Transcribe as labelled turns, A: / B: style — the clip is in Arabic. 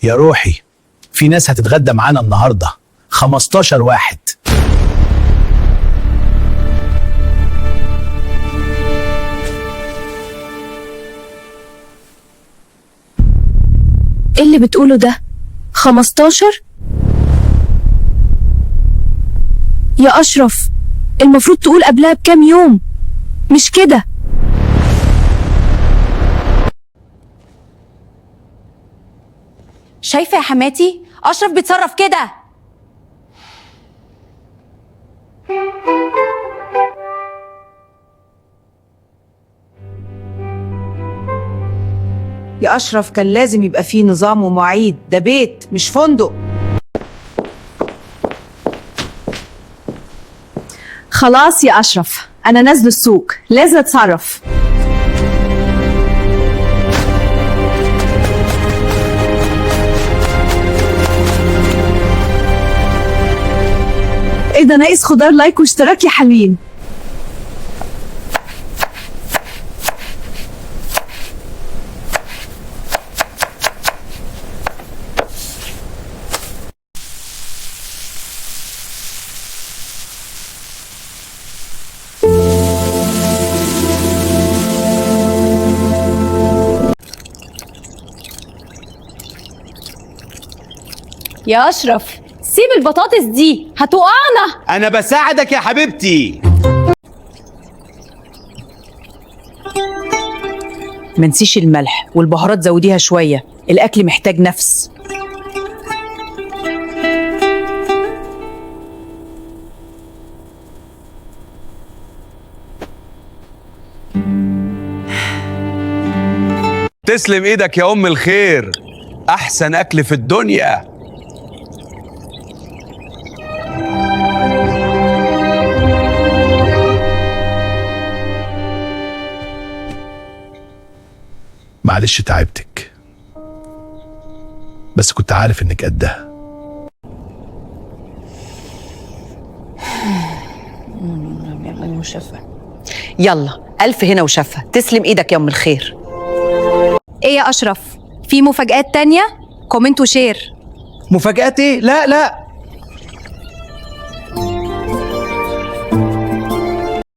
A: يا روحي، في ناس هتتغدى معانا النهارده، 15 واحد.
B: ايه اللي بتقوله ده؟ 15؟ يا أشرف، المفروض تقول قبلها بكام يوم، مش كده.
C: شايفة يا حماتي؟ أشرف بيتصرف كده.
D: يا أشرف كان لازم يبقى فيه نظام ومواعيد، ده بيت مش فندق.
B: خلاص يا أشرف، أنا نازلة السوق، لازم أتصرف. إيه ده، ناقص خضار لايك واشتراك يا حلوين.
C: يا أشرف سيب البطاطس دي هتوقعنا.
E: انا بساعدك يا حبيبتي.
D: منسيش الملح والبهارات، زوديها شوية، الأكل محتاج نفس.
E: تسلم ايدك يا ام الخير، احسن اكل في الدنيا.
A: معلش تعبتك، بس كنت عارف انك قدها.
D: يلا ألف هنا وشفا، تسلم إيدك يا أم الخير.
C: إيه يا أشرف؟ في مفاجآت تانية؟ كومنت وشير.
E: مفاجآت ايه؟ لا لا،